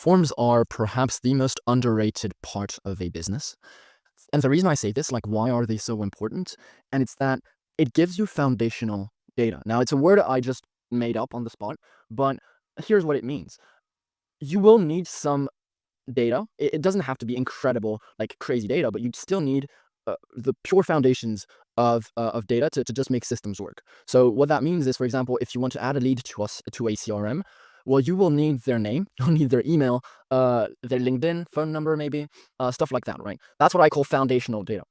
Forms are perhaps the most underrated part of a business. And the reason I say this, like, why are they so important? And it's that it gives you foundational data. Now, it's a word I just made up on the spot, but here's what it means. You will need some data. It doesn't have to be incredible, like crazy data, but you still need the pure foundations of data to just make systems work. So what that means is, for example, if you want to add a lead to us to a CRM, well, you will need their name, you'll need their email, their LinkedIn, phone number, maybe, stuff like that, right? That's what I call foundational data.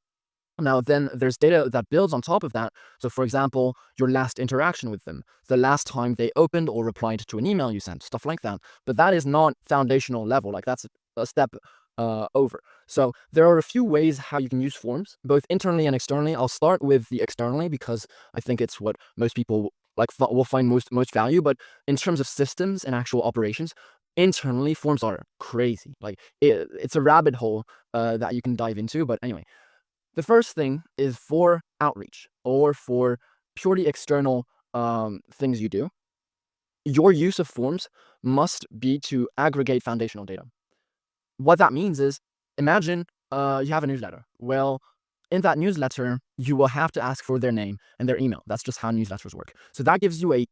Now, then there's data that builds on top of that. So, for example, your last interaction with them, the last time they opened or replied to an email you sent, stuff like that. But that is not foundational level. Like, that's a step over. So there are a few ways how you can use forms, both internally and externally. I'll start with the externally because I think it's what most people will find most value. But in terms of systems and actual operations, internally forms are crazy. Like, it's a rabbit hole that you can dive into. But anyway, the first thing is for outreach or for purely external things you do. Your use of forms must be to aggregate foundational data. What that means is, imagine you have a newsletter. Well, in that newsletter, you will have to ask for their name and their email. That's just how newsletters work. So that gives you a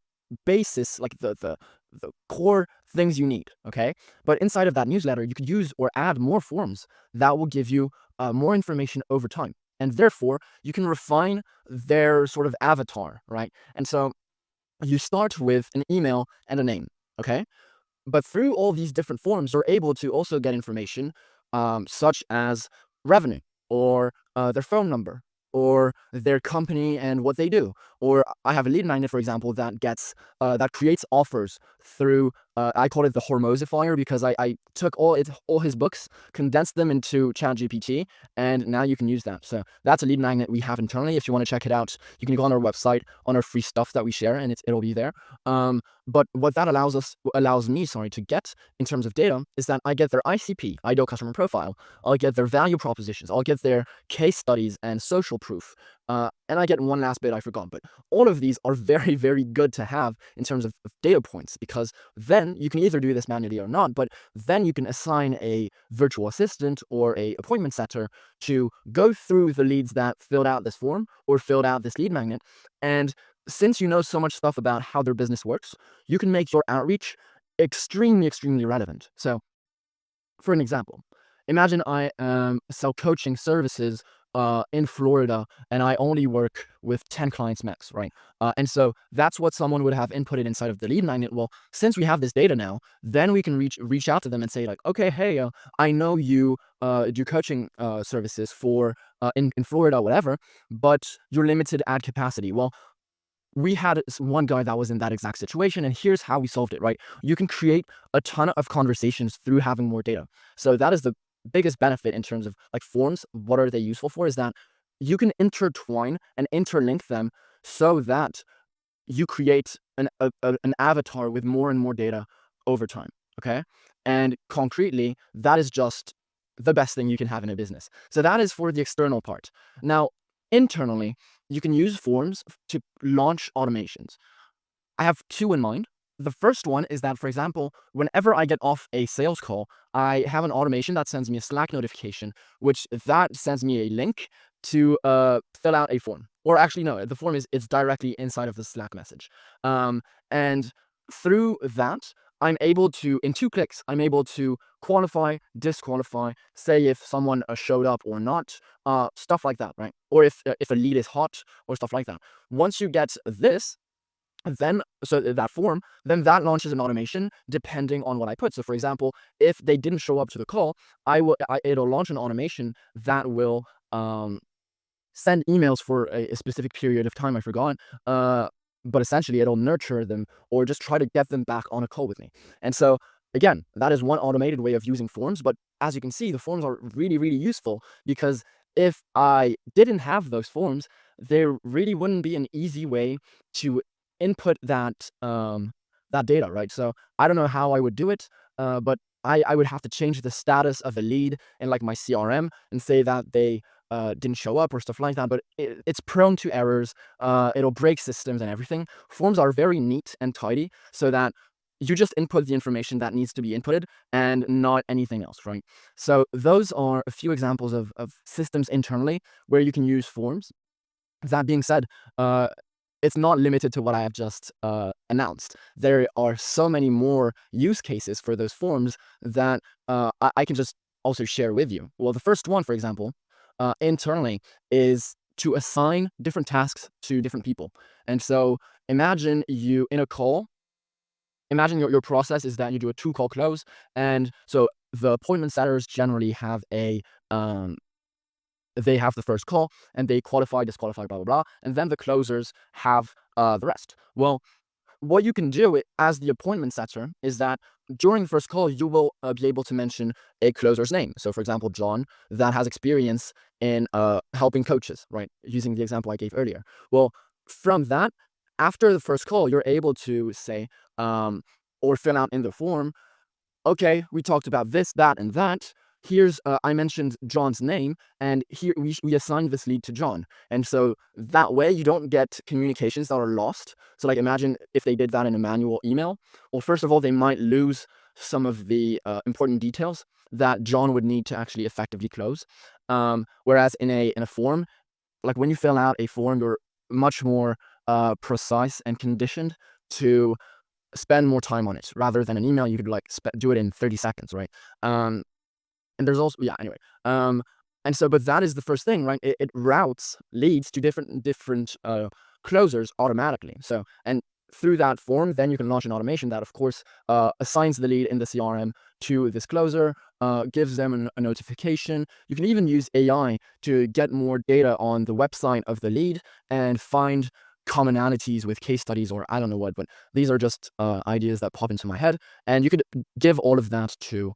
basis, like the core things you need. Okay, but inside of that newsletter, you could use or add more forms that will give you more information over time, and therefore you can refine their sort of avatar, right? And so you start with an email and a name. Okay, but through all these different forms, you're able to also get information such as revenue or their phone number or their company and what they do. Or I have a lead magnet, for example, that creates offers through. I call it the Hormosifier because I took all his books, condensed them into ChatGPT, and now you can use that. So that's a lead magnet we have internally. If you want to check it out, you can go on our website on our free stuff that we share, and it'll be there. But what that allows me, sorry, to get in terms of data is that I get their ICP, ideal customer profile. I'll get their value propositions. I'll get their case studies and social proof. And I get one last bit I forgot, but all of these are very, very good to have in terms of data points, because then you can either do this manually or not, but then you can assign a virtual assistant or a appointment setter to go through the leads that filled out this form or filled out this lead magnet. And since you know so much stuff about how their business works, you can make your outreach extremely, extremely relevant. So, for an example, imagine I sell coaching services in Florida and I only work with 10 clients max, right? And so that's what someone would have inputted inside of the lead magnet. Well, since we have this data now, then we can reach out to them and say, like, okay, hey, I know you do coaching services for in Florida, whatever, but you're limited ad capacity. Well, we had one guy that was in that exact situation, and here's how we solved it, right? You can create a ton of conversations through having more data. So that is the biggest benefit in terms of like forms. What are they useful for? Is that you can intertwine and interlink them so that you create an avatar with more and more data over time. Okay. And concretely, that is just the best thing you can have in a business. So that is for the external part. Now, internally, you can use forms to launch automations. I have two in mind. The first one is that, for example, whenever I get off a sales call, I have an automation that sends me a Slack notification, which that sends me a link to fill out a form. Or actually, no, the form is it's directly inside of the Slack message. And through that, I'm able to, in 2 clicks, I'm able to qualify, disqualify, say if someone showed up or not, stuff like that, right? Or if a lead is hot or stuff like that. Once you get this, then so that form, then that launches an automation depending on what I put. So for example, if they didn't show up to the call, it'll launch an automation that will send emails for a specific period of time. I forgot. But essentially it'll nurture them or just try to get them back on a call with me. And so again, that is one automated way of using forms. But as you can see, the forms are really, really useful because if I didn't have those forms, there really wouldn't be an easy way to input that data, right? So I don't know how I would do it, but I would have to change the status of a lead in like my CRM and say that they didn't show up or stuff like that. But it's prone to errors. It'll break systems and everything. Forms are very neat and tidy so that you just input the information that needs to be inputted and not anything else, right? So those are a few examples of systems internally where you can use forms. That being said, uh, it's not limited to what I have just announced. There are so many more use cases for those forms that I can just also share with you. Well, the first one, for example, internally is to assign different tasks to different people. And so imagine you in a call, imagine your process is that you do a two call close. And so the appointment setters generally have um, they have the first call and they qualify, disqualify, blah, blah, blah. And then the closers have the rest. Well, what you can do as the appointment setter is that during the first call, you will be able to mention a closer's name. So, for example, John, that has experience in helping coaches, right? Using the example I gave earlier. Well, from that, after the first call, you're able to say, or fill out in the form, okay, we talked about this, that, and that. Here's, I mentioned John's name, and here we assigned this lead to John. And so that way you don't get communications that are lost. So like imagine if they did that in a manual email. Well, first of all, they might lose some of the important details that John would need to actually effectively close. Whereas in a form, like when you fill out a form, you're much more precise and conditioned to spend more time on it rather than an email. You could like do it in 30 seconds, right? And there's also, yeah, anyway. And so, but that is the first thing, right? It routes leads to different closers automatically. So, and through that form, then you can launch an automation that, of course, assigns the lead in the CRM to this closer, gives them a notification. You can even use AI to get more data on the website of the lead and find commonalities with case studies, or I don't know what, but these are just ideas that pop into my head. And you could give all of that to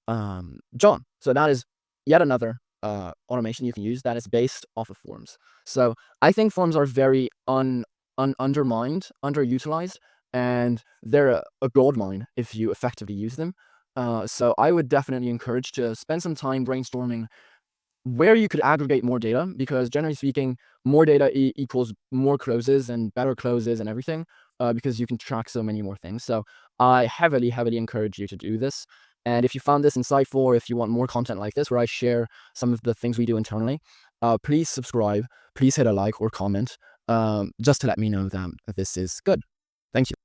John. So that is yet another automation you can use that is based off of forms. So I think forms are very undermined, underutilized, and they're a gold mine if you effectively use them. So I would definitely encourage to spend some time brainstorming where you could aggregate more data, because generally speaking, more data equals more closes and better closes and everything, because you can track so many more things. So I heavily, heavily encourage you to do this. And if you found this insightful, or if you want more content like this, where I share some of the things we do internally, please subscribe, please hit a like or comment, just to let me know that this is good. Thank you.